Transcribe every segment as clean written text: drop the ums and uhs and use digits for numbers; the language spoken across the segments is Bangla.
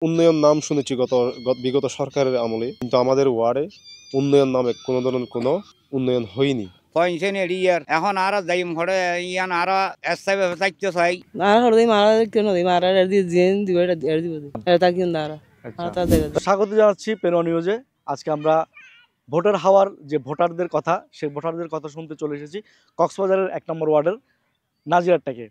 উন্নয়ন নাম শুনেছি বিগত সরকারের আমলে, কিন্তু আমাদের ওয়ার্ডে উন্নয়ন নামে কোনো ধরনের কোনো উন্নয়ন হয়নি। পয়সা এরিয়ার এখন আর যাইম ঘরে ইয়ান আর এসআই থাকতে চাই আর হরদি মারা কেন দি মারা দি জেন দিবে এর দিব এটা কি না আর তা দেখা স্বাগত জানাচ্ছি পেনো নিউজে। আজকে আমরা ভোটার হওয়ার যে ভোটারদের কথা, সেই ভোটারদের কথা শুনতে চলে এসেছি কক্সবাজারের ১ নম্বর ওয়ার্ডের নাজিরারটাকে।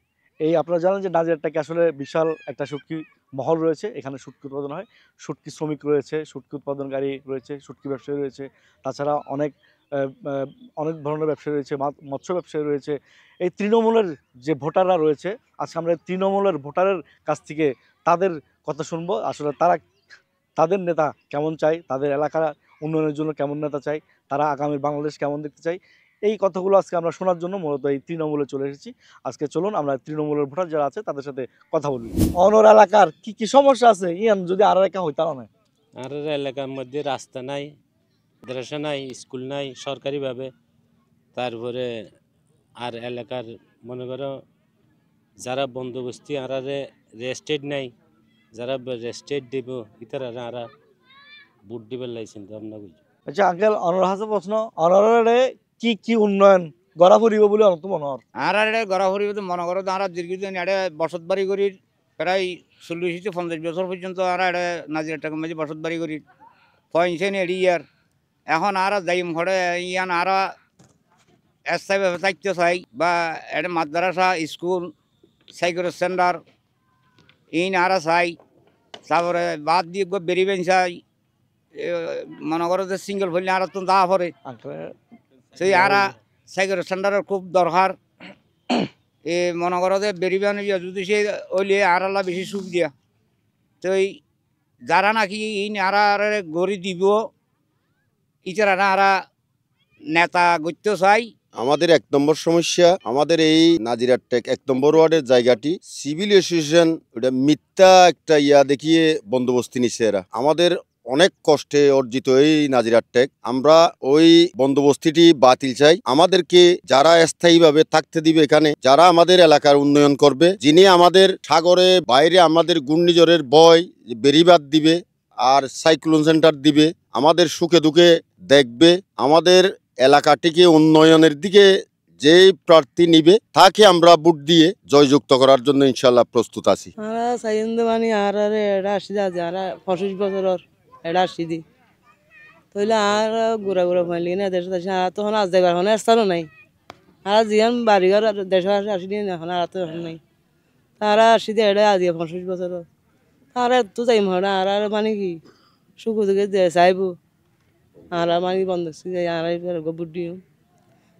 আপনারা জানেন যে নাজিরারটাকে আসলে বিশাল একটা শুটকি মহল রয়েছে। এখানে শুটকি উৎপাদন হয়, শুটকি শ্রমিক রয়েছে, শুটকি উৎপাদনকারী রয়েছে, শুটকি ব্যবসায়ী রয়েছে, তাছাড়া অনেক অনেক ধরনের ব্যবসায়ী রয়েছে, মৎস্য ব্যবসায়ী রয়েছে। এই তৃণমূলের যে ভোটাররা রয়েছে, আজকে আমরা তৃণমূলের ভোটারের কাছ থেকে তাদের কথা শুনবো। আসলে তাদের নেতা কেমন চাই, তাদের এলাকার উন্নয়নের জন্য কেমন নেতা চাই, তারা আগামীর বাংলাদেশ কেমন দেখতে চাই, এই কথাগুলো আজকে আমরা শোনার জন্য মূলত এই তৃণমূলে চলে এসেছি। আজকে চলুন আমরা তৃণমূলের ভোটার যারা আছে তাদের সাথে কথা বলি। অনর এলাকার কি কি সমস্যা আছে ইয়ান যদি আর এলাকা হইতা না? আর এলাকার মধ্যে রাস্তা নাই, মাদ্রাসা নাই, স্কুল নাই সরকারিভাবে। তারপরে আর এলাকার মনে করো যারা বন্দোবস্তি আর রেস্টেড নাই, যারা রেস্টেড দিব ইতারা আর বুট দিবার লাইছেন তো আমরা বুঝি। আচ্ছা আঙ্কেল, অনর হাসে প্রশ্ন, অনরে কি কি উন্নয়ন গড়া ফুরিব বলে অনত মনর? আর গড়া ফুরিব তো মনে করো আর দীর্ঘদিন এড়ে বসত বাড়ি করি প্রায় 40-50 বছর পর্যন্ত আর এড়ে নাজিরার টাকা মাঝে বসত বাড়ি করি পয়সা এরিয়ার এখন আর যাইম ঘরে ইয়ান আর এসআই থাকতে চাই বা এটা মাদ্রাসা স্কুল সাইকেল সেন্টার ইন আর চাই। তারপরে বাদ দিয়ে বেরিবেন চাই মনে করো যে সিঙ্গেল ফেললে আর তো দা পরে সেই আর সাইকেল সেন্টারের খুব দরকার। মনে করো যে বেরিবেন যদি সে ওইলে আর বেশি সুখ দিয়া তো যারা নাকি ইন আর গড়ি দিব ইচারা আর নেতা গড়তে চাই। আমাদের ১ নম্বর সমস্যা, আমাদের এই নাজিরারটেক ১ নম্বর ওয়ার্ডের জায়গাটি সিভিল অ্যাসোসিয়েশন ওটা মিথ্যা একটা দেখিয়ে বন্দোবস্তি নিচ্ছে। এরা আমাদের অনেক কষ্টে অর্জিত এই নাজিরারটেক, আমরা ওই বন্দোবস্তিটি বাতিল চাই। আমাদেরকে যারা স্থায়ীভাবে থাকতে দিবে এখানে, যারা আমাদের এলাকার উন্নয়ন করবে, যিনি আমাদের সাগরে বাইরে আমাদের ঘূর্ণিঝড়ের ভয় বেড়িবাঁধ দিবে আর সাইক্লোন সেন্টার দিবে, আমাদের সুখে দুঃখে দেখবে, আমাদের এলাকাটিকে উন্নয়নের দিকে যে প্রার্থী নিবে তাকে আমরা ভোট দিয়ে জয়যুক্ত করার জন্য ইনশাল্লাহ প্রস্তুত আছি। আমরা চাইন্দ মানে আর এটা আসি যাচ্ছে আর 25 বছর এটা আসি দি তাইলে আর ঘুরা ঘুরা ফাইলি না দেশ দেশে আর তখন আজ দেখবার এখন স্থানও নাই। আর জিয়ান বাড়িঘর দেশে আসি দিয়ে এখন আর তো এখন নাই। তারা আসি দিয়ে এটা আজ 25 বছর তারা তো যাই মনে আর মানে কি সুখ থেকে চাইব আর মানে বন্ধ আর বুট দিও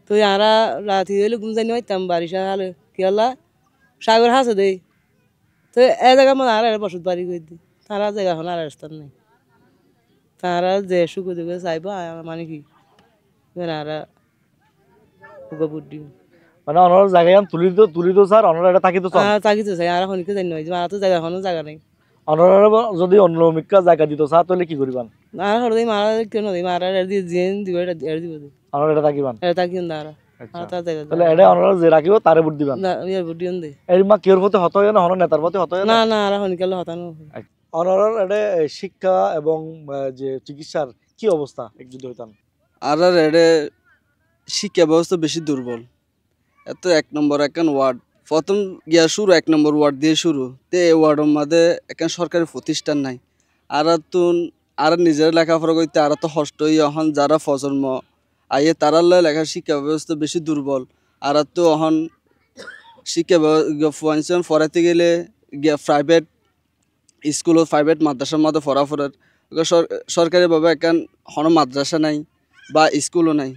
তো আর রাতি হইলে ঘুম জানি হইতাম বারিশা হালে কি হল্লা সাগর হাসে দেই তো এ জায়গা মানে আর বসত বাড়ি করে দিই তারা জায়গা এখন আর স্থান নেই। তারা যে সুখ থেকে চাইব মানে কি আর বুট দিও মানে অনর জায়গায় তুলি তো স্যার অনর এটা থাকি তো তাকি তো চাই আর এখন কি জানি আর তো জায়গা এখনো জায়গা নেই। অনর যদি অন্য মিক্কা জায়গা দিত স্যার তাহলে কি করিবান? আর হরদি মারা কেন দি মারা দিয়ে জেন দিবে এর দিব অনর এটা থাকিবান, এটা তাকি না আর তা জায়গা তাহলে এটা অনর যে রাখিব তারে ভোট দিবান না ইয়ার বুট দিও দে এর মা কেউর প্রতি হত হয় না, হন নেতার প্রতি হত হয় না না আর এখন কেন হতানো অনর এটা শিক্ষা এবং যে চিকিৎসার কি অবস্থা এক যদি হইতাম? আর এডে শিক্ষা ব্যবস্থা বেশি দুর্বল। এত ১ নম্বর একখান ওয়ার্ড প্রথম গিয়া শুরু ১ নম্বর ওয়ার্ড দিয়ে শুরু তে এই ওয়ার্ডের মধ্যে একখান সরকারি প্রতিষ্ঠান নাই। আর নিজের লেখাপড়া করতে আর তো কষ্ট এখন যারা প্রজন্ম আইয়ে তারার লেখার শিক্ষা ব্যবস্থা বেশি দুর্বল। আর তো এখন শিক্ষা ফাংশন পড়াতে গেলে গিয়া প্রাইভেট স্কুল প্রাইভেট মাদ্রাসার মধ্যে পড়াফড়ার সরকারিভাবে একখান কোনো মাদ্রাসা নাই বা স্কুলও নাই।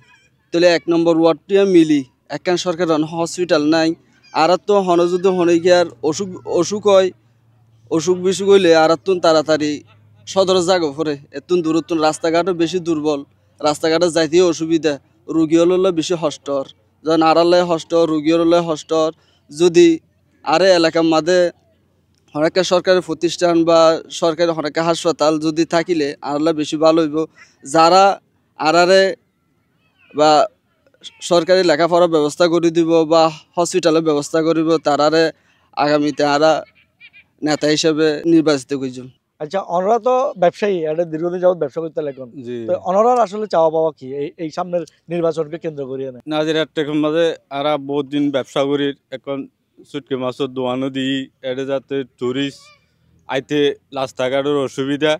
তাহলে ১ নম্বর ওয়ার্ডটিও মিলি একখান সরকার হসপিটাল নাই। আর তো হন যদি হনে গিয়ার অসুখ হয়, অসুখ বিসুখ হইলে আর তাড়াতাড়ি সদর জায়গা পড়ে এতুন দূরত্ব রাস্তাঘাটও বেশি দুর্বল, রাস্তাঘাটে যাইতেও অসুবিধা, রুগী হলে বেশি হস্টর যেন আড়ালে হস্টর রুগী হলে হস্টর। যদি আরে এলাকার মাঝে অনেকটা সরকারি প্রতিষ্ঠান বা সরকারি অনেকটা হাসপাতাল যদি থাকিলে আরলে বেশি ভালো হইব। যারা আরারে বা সরকারি লেখাপড়ার ব্যবস্থা করে দিব বা হসপিটালের ব্যবস্থা করিব তারারে আগামীতে আরা নেতা হিসেবে নির্বাচিত করছেন। আচ্ছা, ওনারা তো ব্যবসায়ী, এটা দীর্ঘদিন যাবত ব্যবসা করতে লাগেন, জি তো ওনারার আসলে চাওয়া পাওয়া কি এই সামনের নির্বাচনকে কেন্দ্র করিয়ে নেয়? নাজিরার টেকের মাঝে আরা বহুত দিন ব্যবসা করি এখন চুটকি মাছের দোয়ানো দিই এটা যাতে টুরিস্ট আইতে রাস্তাঘাটের অসুবিধা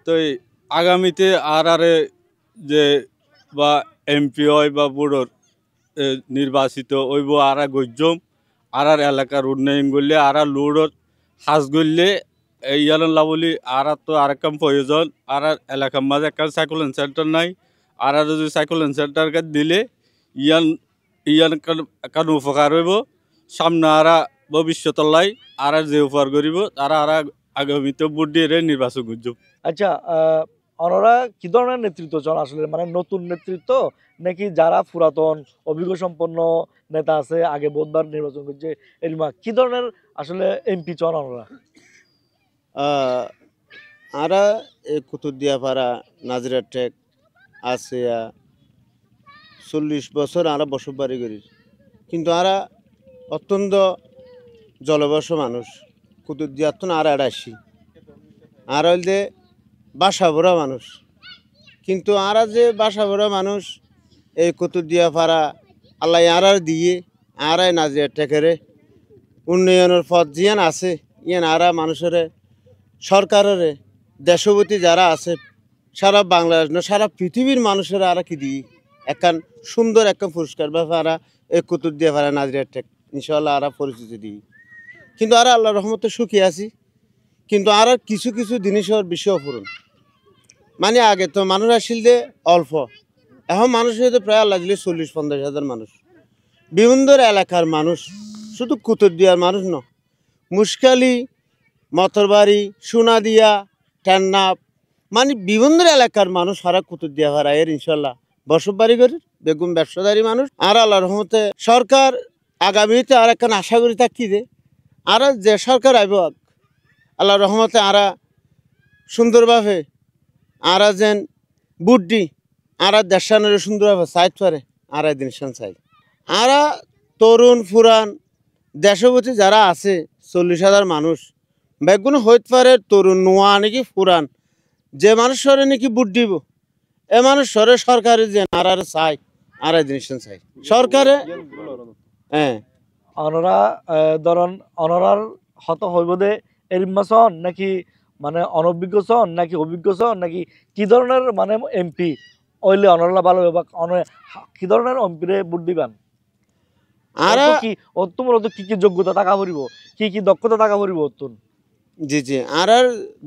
তো এই আগামীতে আরে যে বা এমপি হয় বা বোর্ডর নির্বাচিত ওইব আরা গজ্জম আর এলাকার উন্নয়ন করলে আরা লোডর হাজ করলে ইয়ান লাভলি আর তো আর কাম প্রয়োজন আর এলাকার মাঝে একটা সাইক্লোন সেন্টার নাই আর যদি সাইক্লোন সেন্টার দিলে ইয়ান ইয়ান কান উপকার হইব সামনে আরা ভবিষ্যতলাই আর যে উপকার করিব তারা আর আগামীতে ভোট দিয়ে নির্বাচন করব। আচ্ছা, ওনারা কি ধরনের নেতৃত্ব চান আসলে, মানে নতুন নেতৃত্ব নাকি যারা পুরাতন অভিজ্ঞ সম্পন্ন নেতা আছে আগে বহুতবার নির্বাচন করছে এরকম কি ধরনের আসলে এমপি চান ওনারা? আরা এই কুতুবদিয়াপাড়া নাজিরার টেক আছে 40 বছর আরা বসবাস করি কিন্তু আরা অত্যন্ত জলবস মানুষ কুতুবদিয়ার তো আর আসি আর হইলে বাসা ভরা মানুষ কিন্তু আরা যে বাসা ভরা মানুষ এই কুতুবদিয়াপাড়া আল্লাহ আরার দিয়ে আরাই নাজিরার টেকেরে উন্নয়নের পথ জিয়ান আছে ইয়ান আরা মানুষের সরকারের দেশপতি যারা আছে সারা বাংলাদেশ না সারা পৃথিবীর মানুষের আর কি দিই একখান সুন্দর একটা পুরস্কার ব্যাপারা এই কুতুবদিয়াপাড়া নাজিরার টেক ইনশাল্লাহ আর পরিচিতি দিই কিন্তু আর আল্লাহ রহমতে সুখী আছি কিন্তু আর কিছু কিছু জিনিসের বিষয় পূরণ মানে আগে তো মানুষ আসিল যে অল্প এখন মানুষ হয়তো প্রায় আল্লাহ দিলে 40-50 হাজার মানুষ বিভিন্ন এলাকার মানুষ শুধু কুতুবদিয়ার মানুষ ন মুশকালি মতরবাড়ি সোনাদিয়া টেন্নাপ মানে বিভিন্ন এলাকার মানুষ সারা কুতুবদিয়াপাড়া এর ইনশাল্লাহ বসবাস করি বেগুন ব্যবসাদারী মানুষ আর আল্লাহ রহমতে সরকার আগামীতে আর একখান আশা করি থাকি যে আর যে সরকার আইব আল্লাহ রহমতে আরা সুন্দরভাবে আরা যেন বুদ্ধি আরা দেশানের সুন্দরভাবে চাইত পারে আর দিন চাই আরা তরুণ ফুরান দেশপতি যারা আছে 40,000 মানুষ বেগুন হইতে পারে তরুণ নোয়া নাকি ফুরান যে মানুষ সরে নাকি বুট দিব এ মানুষ সরে সরকারে যে আর চাই আর দিন চাই সরকারে হ্যাঁ ওনারা ধরুন ওনারার হত হইব দে এরিমাসন নাকি মানে অনভিজ্ঞ সন নাকি অভিজ্ঞ সন নাকি কি ধরনের মানে এমপি ওইলে অনরা ভালো হবে কি ধরনের এমপিরে ভোট দিবেন আর কি তোমার কি কি যোগ্যতা টাকা ভরিব কি কি দক্ষতা টাকা ভরিব অতুন? জি জি আর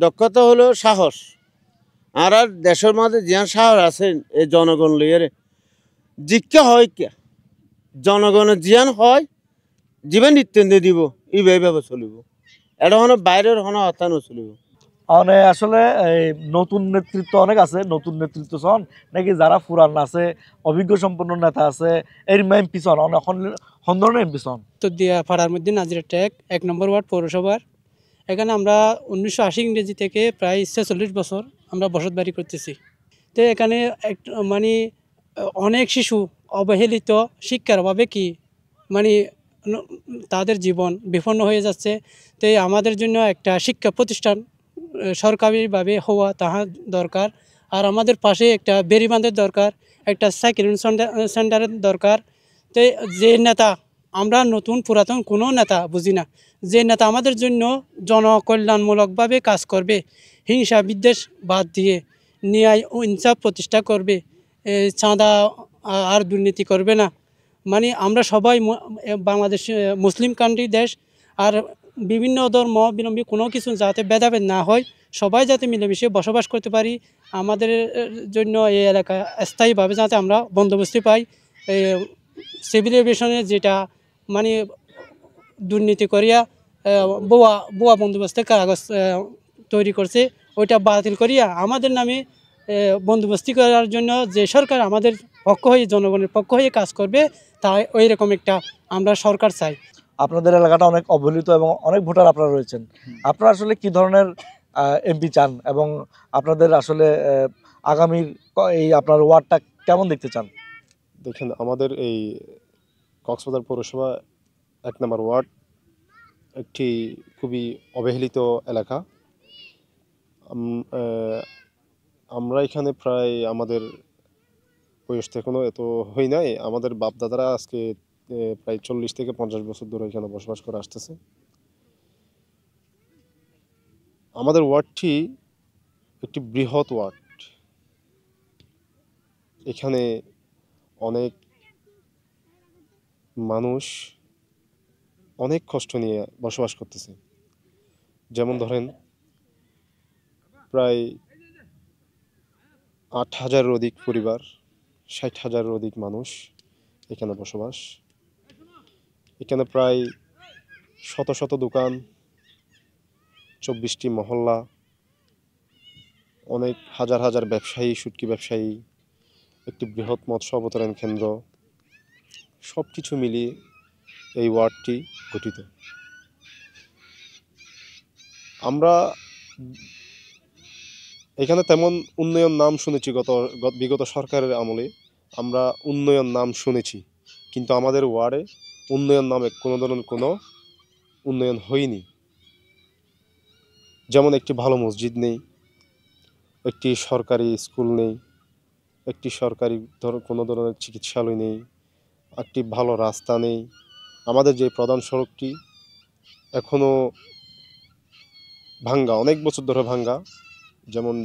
দক্ষতা হলো সাহস আর দেশের মধ্যে যে সাহস আছে এই জনগণ লইয়ারে জিজ্ঞা হয় কে জনগণের জিয়ান হয় জীবন নিত্যেন্দ্র দিব এইভাবে চলিব এটা হলো বাইরের হনো হত্যা নচলিব। মানে আসলে এই নতুন নেতৃত্ব অনেক আছে, নতুন নেতৃত্ব সন নাকি যারা পুরান আছে অভিজ্ঞ সম্পন্ন নেতা আছে এর এমপি সন অনেক ধরনের এমপি সন? কুতুবদিয়াপাড়ার মধ্যে নাজিরা টেক 1 নম্বর ওয়ার্ড পৌরসভার এখানে আমরা 1980 ইংরেজি থেকে প্রায় 46 বছর আমরা বসতবাড়ি করতেছি। তো এখানে মানে অনেক শিশু অবহেলিত শিক্ষার অভাবে কি মানে তাদের জীবন বিপন্ন হয়ে যাচ্ছে। তো আমাদের জন্য একটা শিক্ষা প্রতিষ্ঠান সরকারিভাবে হওয়া তাহা দরকার। আর আমাদের পাশে একটা বেড়িবাঁধের দরকার, একটা সাইকেল সেন্টারের দরকার। তো যে নেতা আমরা নতুন পুরাতন কোনো নেতা বুঝি না, যে নেতা আমাদের জন্য জনকল্যাণমূলকভাবে কাজ করবে, হিংসা বিদ্বেষ বাদ দিয়ে ন্যায় ও ইনসাফ প্রতিষ্ঠা করবে, চাঁদা আর দুর্নীতি করবে না। মানে আমরা সবাই বাংলাদেশ মুসলিম কান্ট্রি দেশ, আর বিভিন্ন ধর্মাবলম্বী কোনো কিছু যাতে ভেদাভেদ না হয়, সবাই যাতে মিলেমিশে বসবাস করতে পারি। আমাদের জন্য এই এলাকা স্থায়ীভাবে যাতে আমরা বন্দোবস্তি পাই। সিভিল এভিয়েশনের যেটা মানে দুর্নীতি করিয়া ভুয়া বন্দোবস্তের কাগজ তৈরি করছে, ওইটা বাতিল করিয়া আমাদের নামে বন্দোবস্তি করার জন্য যে সরকার আমাদের পক্ষ হয়ে জনগণের পক্ষ হয়ে কাজ করবে, তাই ওই রকম একটা আমরা সরকার চাই। আপনাদের এলাকাটা অনেক অবহেলিত এবং অনেক ভোটার আপনারা রয়েছেন, আপনারা আসলে কি ধরনের এমপি চান এবং আপনাদের আসলে আগামীর এই আপনার ওয়ার্ডটা কেমন দেখতে চান? দেখেন, আমাদের এই কক্সবাজার পৌরসভা 1 নম্বর ওয়ার্ড একটি খুবই অবহেলিত এলাকা। আমরা এখানে প্রায় আমাদের বয়স তো এখনো এত হই নাই, আমাদের বাপ দাদারা আজকে প্রায় 40 থেকে 50 বছর ধরে এখানে বসবাস করে আসতেছে। আমাদের ওয়ার্ডটি একটি বৃহৎ ওয়ার্ড। এখানে অনেক মানুষ অনেক কষ্ট নিয়ে বসবাস করতেছে। যেমন ধরেন প্রায় 8,000-এর অধিক পরিবার, 60,000-এর অধিক মানুষ এখানে বসবাস। এখানে প্রায় শত শত দোকান, 24টি মহল্লা, অনেক হাজার হাজার ব্যবসায়ী, শুটকি ব্যবসায়ী, একটি বৃহৎ মৎস্য অবতরণ কেন্দ্র, সব কিছু মিলিয়ে এই ওয়ার্ডটি গঠিত। আমরা এখানে তেমন উন্নয়ন নাম শুনেছি বিগত সরকারের আমলে, আমরা উন্নয়ন নাম শুনেছি, কিন্তু আমাদের ওয়ার্ডে উন্নয়ন নামে কোনো ধরনের কোনো উন্নয়ন হয়নি। যেমন একটি ভালো মসজিদ নেই, একটি সরকারি স্কুল নেই, একটি সরকারি কোনো ধরনের চিকিৎসালয় নেই, একটি ভালো রাস্তা নেই। আমাদের যে প্রধান সড়কটি এখনও ভাঙ্গা, অনেক বছর ধরে ভাঙ্গা। যেমন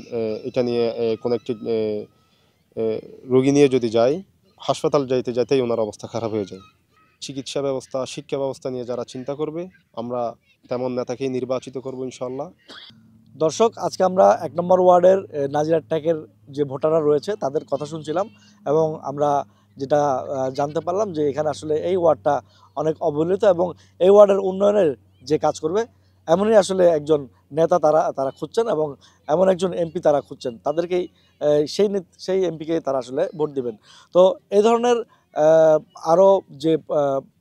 এটা নিয়ে কোনো একটি রোগী নিয়ে যদি যায়, হাসপাতাল যাইতে যাইতেই ওনার অবস্থা খারাপ হয়ে যায়। চিকিৎসা ব্যবস্থা, শিক্ষা ব্যবস্থা নিয়ে যারা চিন্তা করবে, আমরা তেমন নেতাকেই নির্বাচিত করব ইনশাআল্লাহ। দর্শক, আজকে আমরা 1 নম্বর ওয়ার্ডের নাজিরহাটটেকের যে ভোটাররা রয়েছে তাদের কথা শুনছিলাম, এবং আমরা যেটা জানতে পারলাম যে এখানে আসলে এই ওয়ার্ডটা অনেক অবহেলিত, এবং এই ওয়ার্ডের উন্নয়নের যে কাজ করবে এমনই আসলে একজন নেতা তারা খুঁজছেন, এবং এমন একজন এমপি তারা খুঁজছেন। তাদেরকেই সেই এমপিকেই তারা আসলে ভোট দিবেন। তো এই ধরনের আরও যে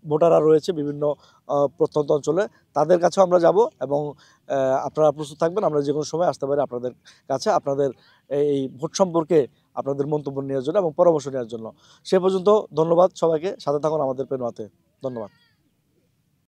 ভোটাররা রয়েছে বিভিন্ন প্রত্যন্ত অঞ্চলে, তাদের কাছেও আমরা যাব, এবং আপনারা প্রস্তুত থাকবেন। আমরা যে কোনো সময় আসতে পারি আপনাদের কাছে আপনাদের এই ভোট সম্পর্কে আপনাদের মন্তব্য নেওয়ার জন্য এবং পরামর্শ নেওয়ার জন্য। সে পর্যন্ত ধন্যবাদ সবাইকে, সাথে থাকুন আমাদের পেনওয়াতে। ধন্যবাদ।